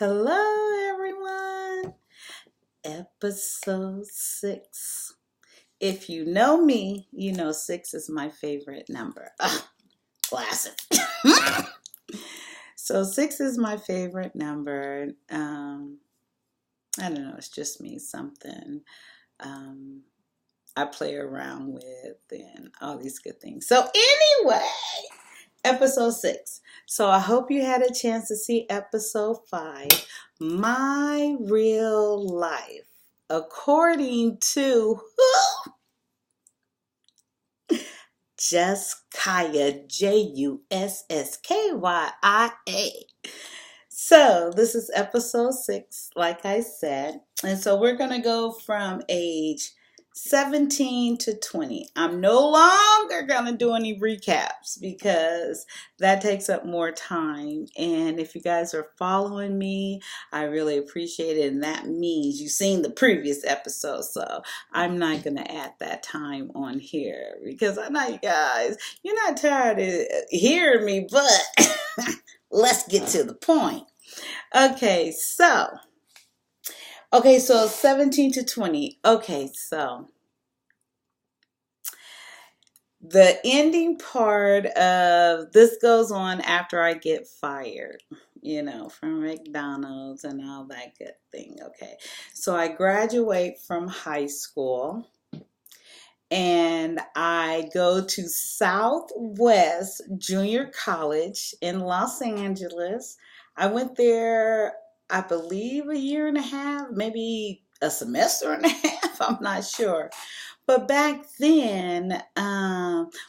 Hello, everyone. Episode 6. If you know me, you know 6 is my favorite number. Classic. So 6 is my favorite number. I don't know, it's just me, something um, I play around with and all these good things. So anyway, episode 6. So I hope you had a chance to see episode 5, My Real Life, according to Juss Kyia, Jusskyaa. So this is episode 6, like I said. And so we're going to go from age 17 to 20. I'm no longer going to do any recaps because that takes up more time. And if you guys are following me, I really appreciate it. And that means you've seen the previous episode. So I'm not going to add that time on here because I know you guys, you're not tired of hearing me, but let's get to the point. Okay, so 17 to 20. Okay, so the ending part of this goes on after I get fired, from McDonald's and all that good thing. Okay, so I graduate from high school and I go to Southwest Junior College in Los Angeles. I went there, I believe, a year and a half, maybe a semester and a half. I'm not sure. But back then,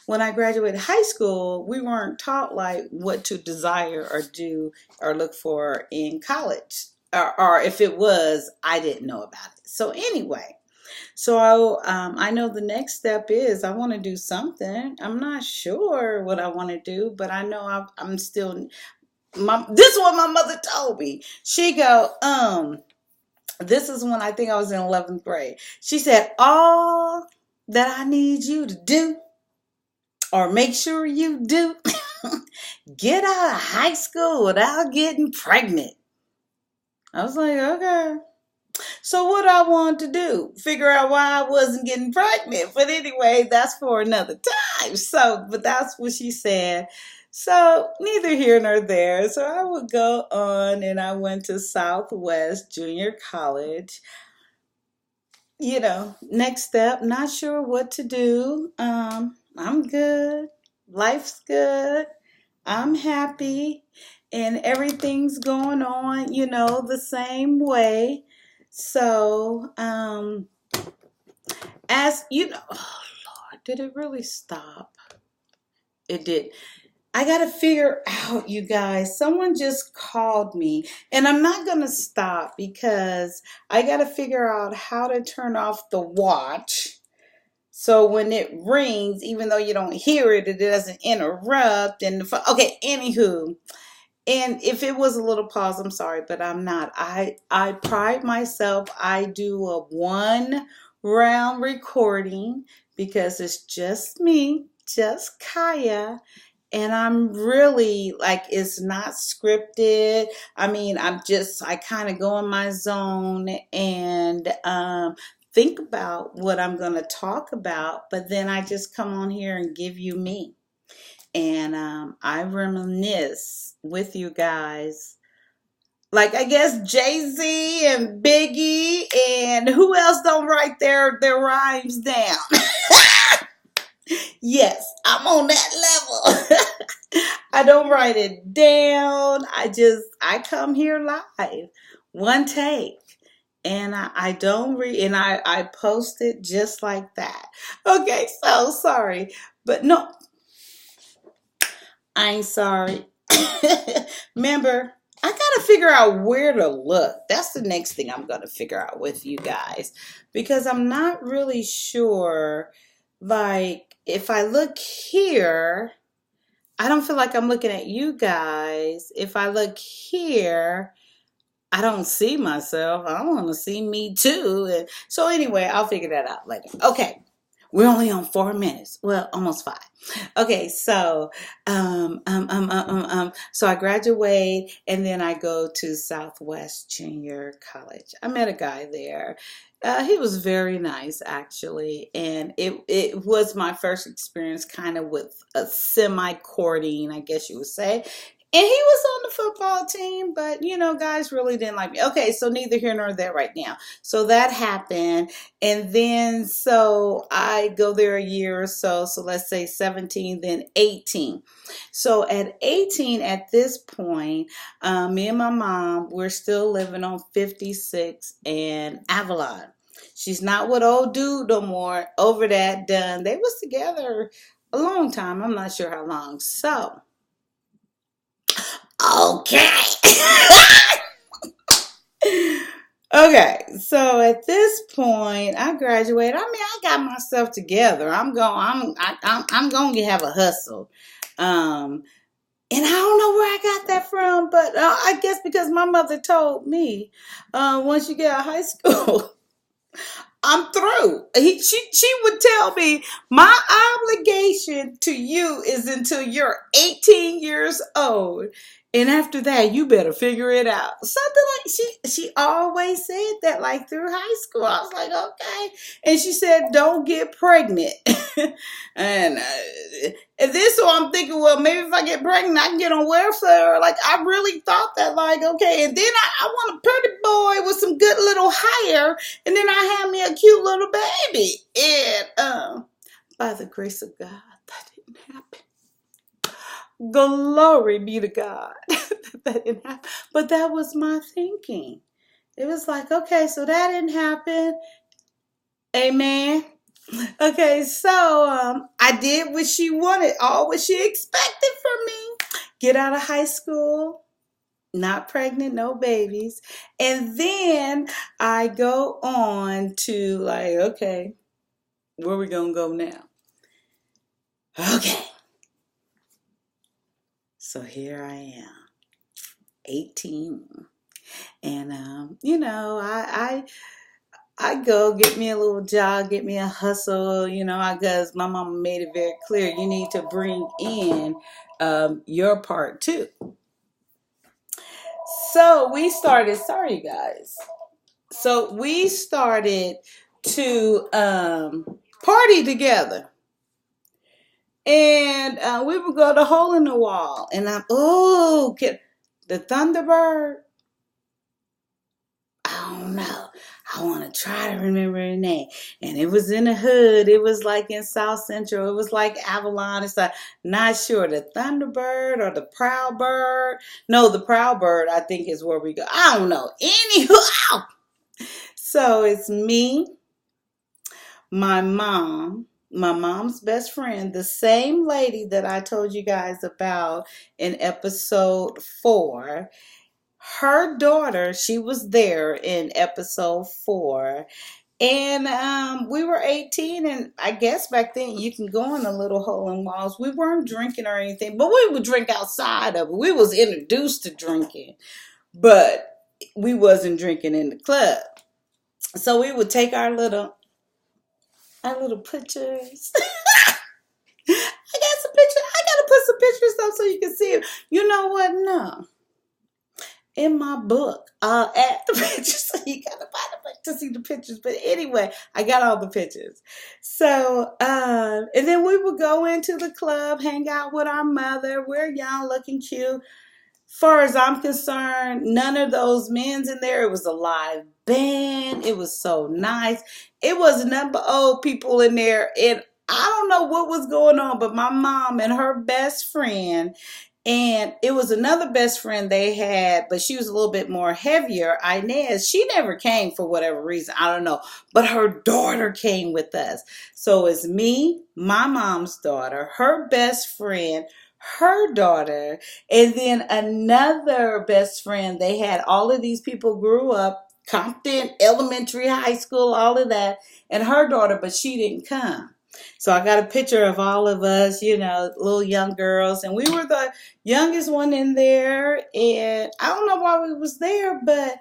when I graduated high school, we weren't taught like what to desire or do or look for in college. Or if it was, I didn't know about it. So anyway, I know the next step is I want to do something. I'm not sure what I want to do, but I know I'm still. This is what my mother told me. She go, this is when I think I was in 11th grade. She said, all that I need you to do, or make sure you do, get out of high school without getting pregnant. I was like, okay. So what I wanted to do, figure out why I wasn't getting pregnant. But anyway, that's for another time. But that's what she said. So neither here nor there. So I would go on and I went to Southwest Junior College. Next step, not sure what to do. I'm good. Life's good. I'm happy. And everything's going on, the same way. So, as you know, oh Lord, did it really stop? It did. I got to figure out, you guys, someone just called me and I'm not going to stop because I got to figure out how to turn off the watch. So when it rings, even though you don't hear it, it doesn't interrupt. Okay, anywho. And if it was a little pause, I'm sorry, but I'm not. I pride myself. I do a 1-round recording because it's just me, just Kyia. And I'm really like, it's not scripted. I mean, I kind of go in my zone and think about what I'm going to talk about. But then I just come on here and give you me. And I reminisce with you guys. Like, I guess Jay-Z and Biggie and who else don't write their rhymes down? Yes, I'm on that level. I don't write it down. I come here live, one take. And I don't read, and I post it just like that. Okay, so sorry. But no, I ain't sorry. Remember, I gotta figure out where to look. That's the next thing I'm gonna figure out with you guys. Because I'm not really sure, like, if I look here, I don't feel like I'm looking at you guys. If I look here, I don't see myself. I want to see me too. And so anyway, I'll figure that out later. Okay. We're only on 4 minutes. Well, almost five. Okay, so I graduate and then I go to Southwest Junior College. I met a guy there. He was very nice, actually, and it was my first experience, kind of with a semi courting, I guess you would say. And he was on the football team, but guys really didn't like me. Okay, so neither here nor there right now. So that happened. And then, so I go there a year or so. So let's say 17, then 18. So at 18, at this point, me and my mom, we're still living on 56 and Avalon. She's not with old dude no more. Over that, done. They was together a long time. I'm not sure how long. So, okay. Okay, so at this point, I graduated. I mean, I got myself together. I'm going to have a hustle. And I don't know where I got that from, but I guess because my mother told me, once you get out of high school, I'm through. She would tell me my obligation to you is until you're 18 years old. And after that, you better figure it out. Something like she always said that, like through high school. I was like, okay. And she said, don't get pregnant. and then so I'm thinking, well, maybe if I get pregnant, I can get on welfare. Like I really thought that, like, okay. And then I want a pretty boy with some good little hair. And then I had me a cute little baby. And by the grace of God, that didn't happen. Glory be to God. That didn't happen. But that was my thinking. It was like, okay, so that didn't happen. Amen. Okay, so I did what she wanted, all what she expected from me. Get out of high school, not pregnant, no babies. And then I go on to like, okay, where we gonna go now? Okay. So here I am, 18. And I go get me a little job, get me a hustle, because my mama made it very clear you need to bring in your part too. So we started, sorry guys. So we started to party together. And we would go to Hole in the Wall. And the Thunderbird. I don't know. I want to try to remember the name. And it was in the hood. It was like in South Central. It was like Avalon. It's like, not sure. The Thunderbird or the Proud Bird. No, the Proud Bird, I think, is where we go. I don't know. Anywho. So it's me, my mom's best friend, the same lady that I told you guys about in episode 4. Her daughter, she was there in episode 4. And we were 18, and I guess back then you can go in the little hole in walls. We weren't drinking or anything, but we would drink outside of it. We was introduced to drinking, but we wasn't drinking in the club. So we would take our little pictures. I got some pictures. I gotta put some pictures up so you can see it. You know what? No. In my book, I'll add the pictures, so you gotta buy the book to see the pictures. But anyway, I got all the pictures. So, and then we would go into the club, hang out with our mother. We're young, looking cute. Far as I'm concerned, none of those men's in there. It was a live band. It was so nice. It was nothing but old people in there. And I don't know what was going on, but my mom and her best friend, and it was another best friend they had, but she was a little bit more heavier, Inez. She never came for whatever reason. I don't know. But her daughter came with us. So it's me, my mom's daughter, her best friend, her daughter, and then another best friend. They had all of these people grew up, Compton, elementary, high school, all of that, and her daughter, but she didn't come. So I got a picture of all of us, little young girls, and we were the youngest one in there. And I don't know why we was there, but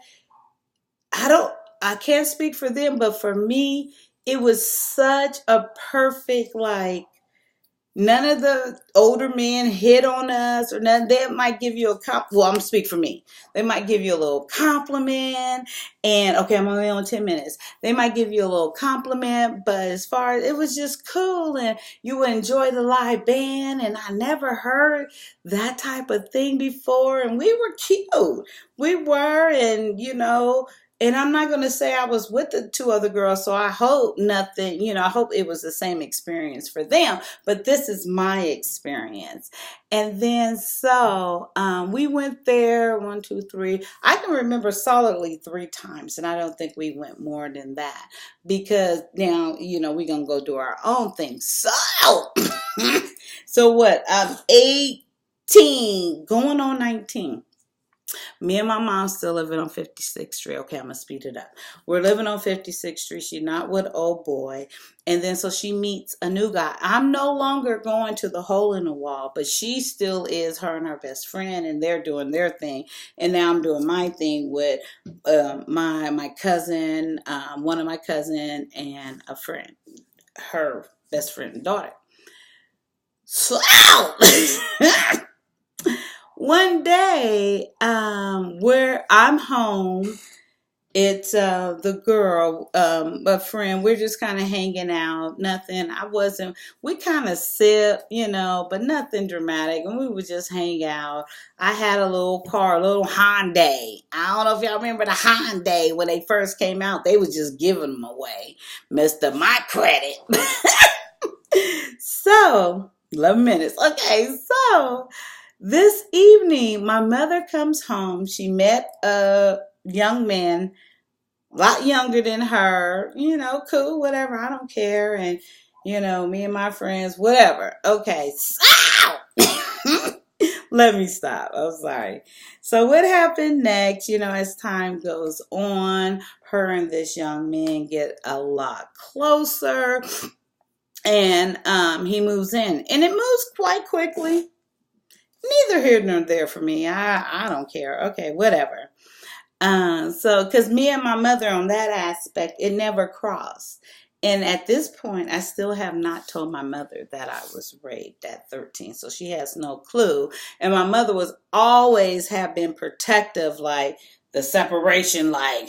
I can't speak for them, but for me, it was such a perfect, like, none of the older men hit on us or none. They might give you a well, I'm speak for me. They might give you a little compliment, and okay, I'm only on 10 minutes. They might give you a little compliment, but as far as it was just cool, and you would enjoy the live band, and I never heard that type of thing before, and we were cute. We were, and and I'm not going to say I was with the two other girls, so I hope nothing, I hope it was the same experience for them, but this is my experience. And then we went there one, two, three. I can remember solidly 3 times, and I don't think we went more than that because now, we're going to go do our own thing. So what? I'm 18, going on 19. Me and my mom still living on 56th Street. Okay, I'm going to speed it up. We're living on 56th Street. She's not with old boy. And then so she meets a new guy. I'm no longer going to the hole in the wall, but she still is, her and her best friend, and they're doing their thing. And now I'm doing my thing with my cousin, one of my cousin, and a friend, her best friend and daughter. So, one day, where I'm home, it's the girl, a friend. We're just kind of hanging out. Nothing. We kind of sip, but nothing dramatic. And we would just hang out. I had a little car, a little Hyundai. I don't know if y'all remember the Hyundai when they first came out. They was just giving them away. Mr. My Credit. So, 11 minutes. Okay, so this evening, my mother comes home. She met a young man, a lot younger than her, cool, whatever, I don't care. And, me and my friends, whatever. Okay, so let me stop. I'm sorry. So what happened next, as time goes on, her and this young man get a lot closer. And he moves in. And it moves quite quickly. Neither here nor there for me. I don't care. Okay, whatever. Because me and my mother on that aspect, it never crossed. And at this point, I still have not told my mother that I was raped at 13. So she has no clue. And my mother was always have been protective, like the separation, like,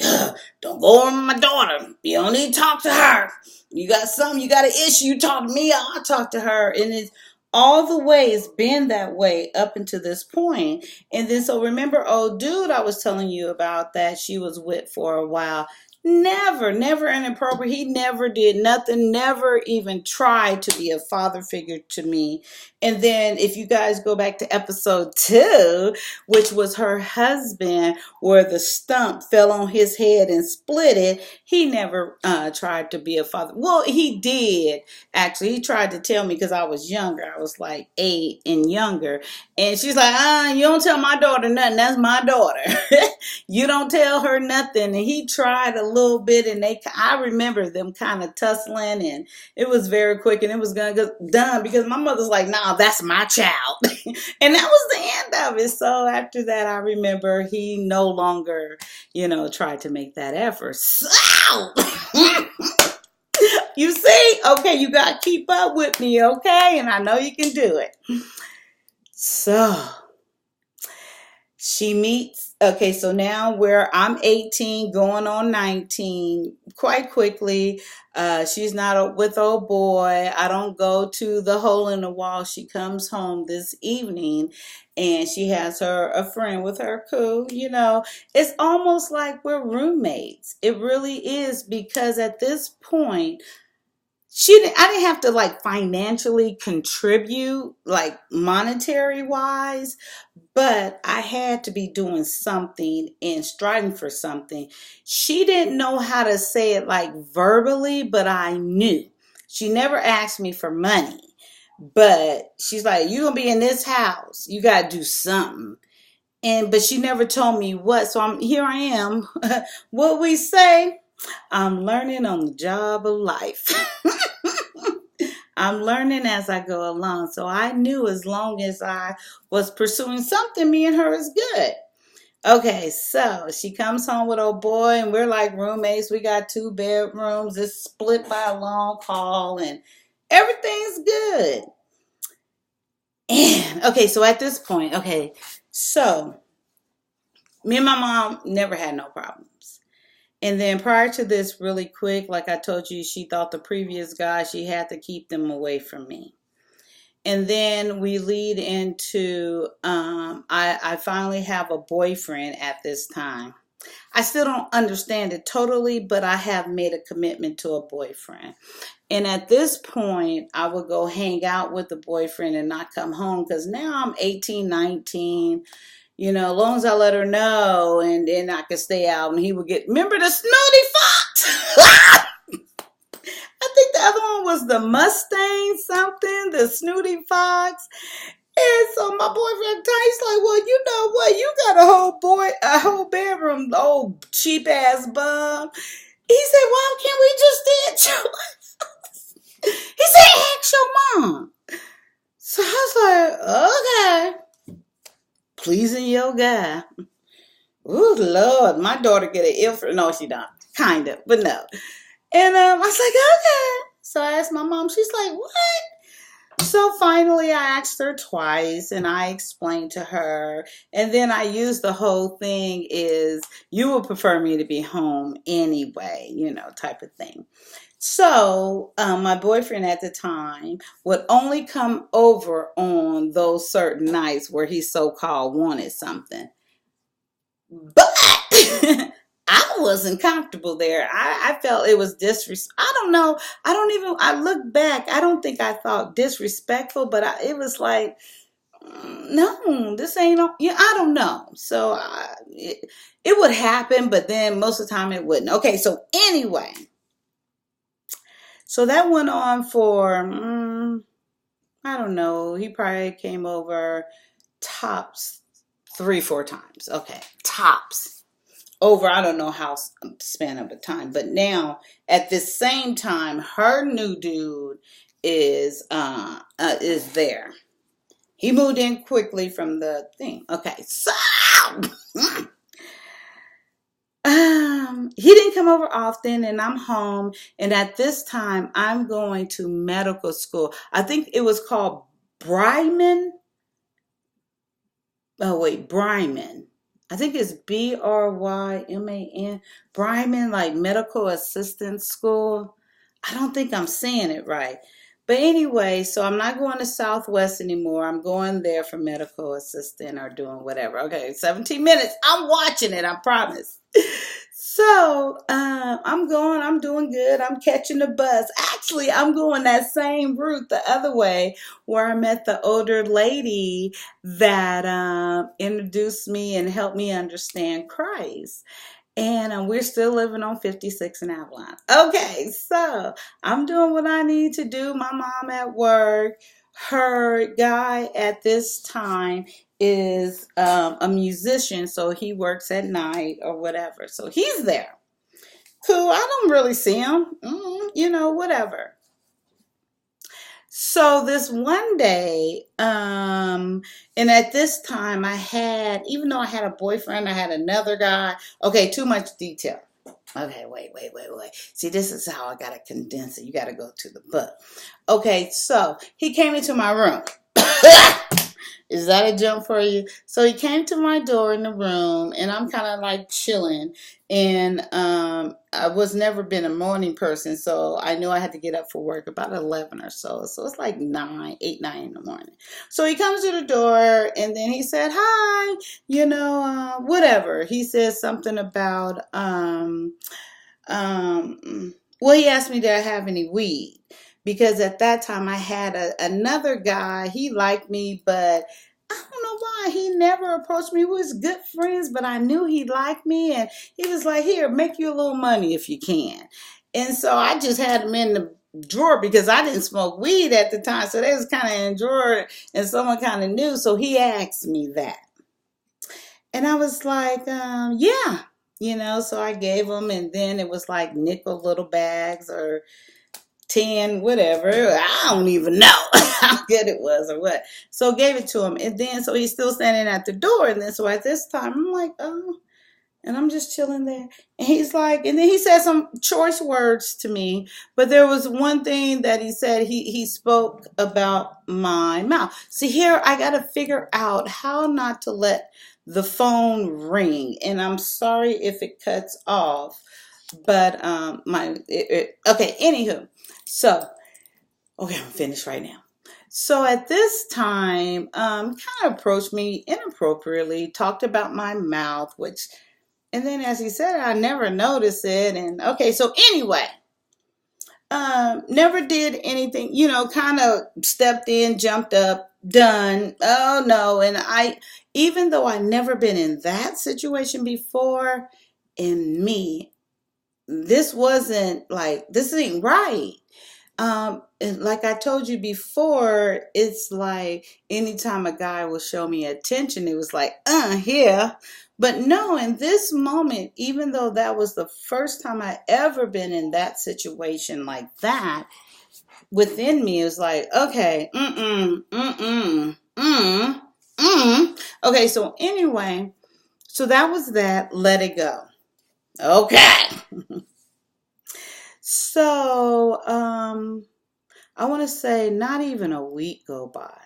don't go on my daughter. You don't need to talk to her. You got an issue, you talk to me, I'll talk to her. And it's all the way, it's been that way up until this point. And then, so remember old dude I was telling you about that she was with for a while? Never inappropriate. He never did nothing, never even tried to be a father figure to me. And then if you guys go back to episode 2, which was her husband, where the stump fell on his head and split it, he never tried to be a father. Well, he did, actually. He tried to tell me because I was younger. I was like 8 and younger. And she's like, you don't tell my daughter nothing. That's my daughter. You don't tell her nothing. And he tried a little bit, and I remember them kind of tussling, and it was very quick, and it was gonna get done because my mother's like, nah, that's my child. And that was the end of it. So after that, I remember he no longer, tried to make that effort. So you see, okay, you got to keep up with me, okay? And I know you can do it. So she meets, okay, so now I'm 18, going on 19, quite quickly. She's not with old boy. I don't go to the hole in the wall. She comes home this evening, and she has a friend with her, cool, It's almost like we're roommates. It really is, because at this point, I didn't have to like financially contribute, like monetary wise, but I had to be doing something and striving for something. She didn't know how to say it like verbally, but I knew. She never asked me for money, but she's like, you're going to be in this house. You got to do something. But she never told me what. So here I am. What we say, I'm learning on the job of life. I'm learning as I go along. So I knew as long as I was pursuing something, me and her is good. Okay, so she comes home with old boy, and we're like roommates. We got 2 bedrooms. It's split by a long hall, and everything's good. And okay, so at this point, okay, so me and my mom never had no problems. And then prior to this, really quick, like I told you, she thought the previous guy, she had to keep them away from me. And then we lead into I finally have a boyfriend at this time. I still don't understand it totally, but I have made a commitment to a boyfriend. And at this point, I would go hang out with the boyfriend and not come home because now I'm 18, 19. As long as I let her know, and then I could stay out, and he would get, remember the Snooty Fox? I think the other one was the Mustang something, the Snooty Fox. And so my boyfriend, he's like, well, you know what? You got a whole bedroom, old cheap ass bum. He said, why can't we just stay at your He said, ask your mom. So I was like, okay. Pleasing your guy. Ooh, Lord, my daughter get an ill for, no, she don't. Kind of, but no. And I was like, okay. So I asked my mom, she's like, what? So finally I asked her twice and I explained to her. And then I used the whole thing is, you would prefer me to be home anyway, type of thing. So my boyfriend at the time would only come over on those certain nights where he so-called wanted something. But I wasn't comfortable there. I felt it was disrespect. I don't know. I look back. I don't think I thought disrespectful, but it was like, no, this ain't, I don't know. So it would happen, but then most of the time it wouldn't. Okay, so anyway. So that went on for, I don't know. He probably came over tops 3, 4 times. Okay, tops. Over, I don't know how span of a time. But now, at this same time, her new dude is there. He moved in quickly from the thing. Okay, so he didn't come over often, and I'm home. And at this time, I'm going to medical school. I think it was called Bryman. Oh wait, Bryman. I think it's Bryman. Bryman, like medical assistant school. I don't think I'm saying it right. But anyway, so I'm not going to Southwest anymore. I'm going there for medical assistant or doing whatever. Okay, 17 minutes. I'm watching it, I promise. So I'm doing good. I'm catching the bus. Actually, I'm going that same route the other way where I met the older lady that introduced me and helped me understand Christ. And we're still living on 56 in Avalon. Okay, so I'm doing what I need to do. My mom at work. Her guy at this time is a musician, so he works at night or whatever. So he's there. Cool. I don't really see him. Whatever. So this one day, and at this time even though I had a boyfriend, I had another guy. Okay, too much detail. Okay, wait. See, this is how I gotta condense it. You gotta go to the book. Okay, so he came into my room. Is that a jump for you? So he came to my door in the room, and I'm kind of like chilling. And I was never been a morning person, so I knew I had to get up for work about 11 or so. So it's like 9 in the morning. So he comes to the door, and then he said, "Hi, whatever." He said something about well, he asked me, did I have any weed? Because at that time I had another guy. He liked me, but I don't know why he never approached me. We was good friends, but I knew he liked me, and he was like, "Here, make you a little money if you can." And so I just had him in the drawer because I didn't smoke weed at the time, so they was kind of in the drawer, and someone kind of knew. So he asked me that, and I was like, yeah. So I gave him, and then it was like nickel little bags or 10, whatever. I don't even know how good it was or what. So gave it to him. And then, so he's still standing at the door. And then, so at this time, I'm like, oh, and I'm just chilling there. And he's like, and then he said some choice words to me. But there was one thing that he said, he spoke about my mouth. See, here, I got to figure out how not to let the phone ring. And I'm sorry if it cuts off. But okay, anywho. So, okay, I'm finished right now. So at this time, kind of approached me inappropriately, talked about my mouth, which, and then as he said, I never noticed it. And okay, so anyway, never did anything, kind of stepped in, jumped up, done. Oh no. And even though I never been in that situation before, in me, this wasn't like, this ain't right. And like I told you before, it's like anytime a guy will show me attention, it was like, here. But no, in this moment, even though that was the first time I ever been in that situation like that, within me it was like, okay, Okay, so anyway, so that was that. Let it go. Okay. So, I want to say not even a week go by.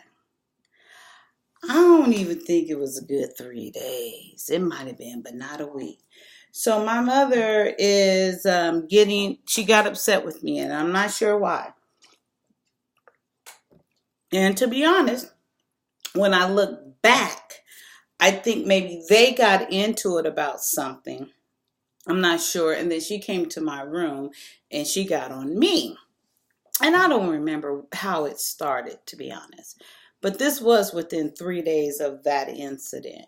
I don't even think it was a good 3 days. It might have been, but not a week. So my mother is she got upset with me, and I'm not sure why. And to be honest, when I look back, I think maybe they got into it about something. I'm not sure. And then she came to my room and she got on me. And I don't remember how it started, to be honest. But this was within 3 days of that incident.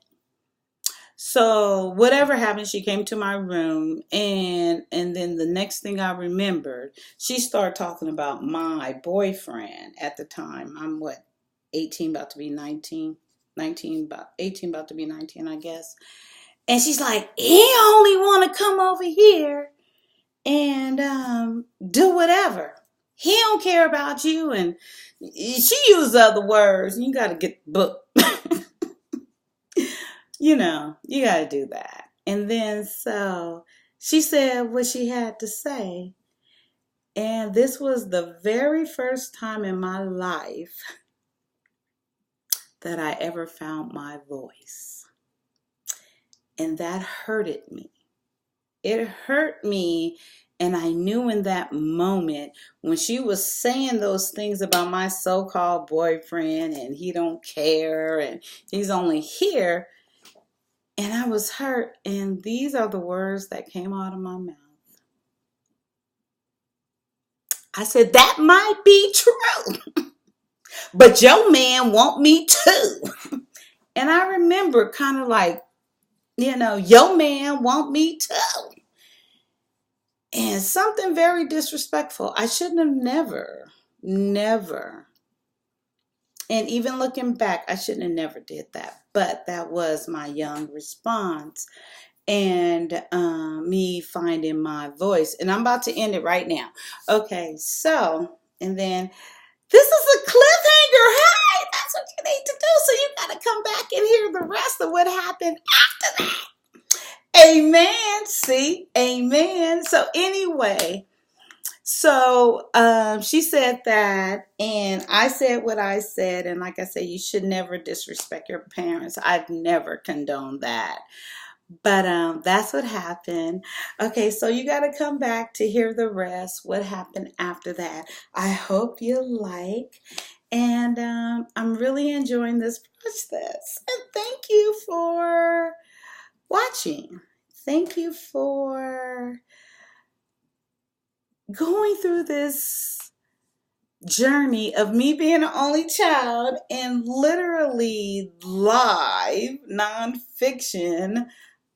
So whatever happened, she came to my room, and then the next thing I remembered, she started talking about my boyfriend at the time. I'm what, 18, about to be 19, 19, about 18, about to be 19, I guess. And she's like, he only want to come over here and do whatever. He don't care about you. And she used other words. You got to get the book. You got to do that. And then so she said what she had to say. And this was the very first time in my life that I ever found my voice. And that hurted me. It hurt me. And I knew in that moment when she was saying those things about my so-called boyfriend and he don't care and he's only here, and I was hurt. And these are the words that came out of my mouth. I said, that might be true, but your man want me too. And I remember kind of like, your man want me too. And something very disrespectful. I shouldn't have never. And even looking back, I shouldn't have never did that. But that was my young response. And me finding my voice. And I'm about to end it right now. Okay, so, and then this is a cliffhanger. Hey, that's what you need to do. So you got to come back and hear the rest of what happened after that. Amen. See, amen. So anyway, so she said that, and I said what I said. And like I said, you should never disrespect your parents. I've never condoned that. But that's what happened. Okay, so you got to come back to hear the rest, what happened after that. I hope you like. And I'm really enjoying this process. And thank you for watching. Thank you for going through this journey of me being an only child and literally live nonfiction.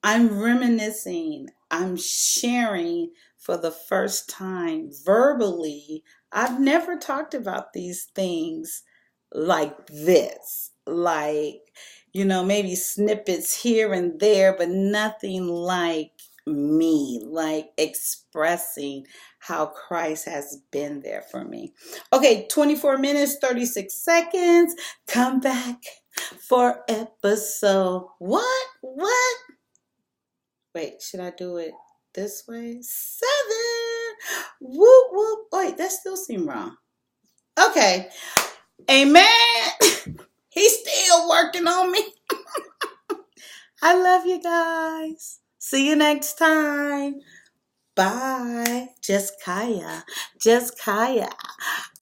I'm reminiscing. I'm sharing for the first time verbally. I've never talked about these things like this. Like, maybe snippets here and there, but nothing like me, like expressing how Christ has been there for me. Okay, 24 minutes, 36 seconds. Come back for episode what? What? Wait, should I do it this way? 7. Whoop, whoop. Wait, that still seems wrong. Okay. Amen. He's still working on me. I love you guys. See you next time. Bye. Just Kyia. Just Kyia.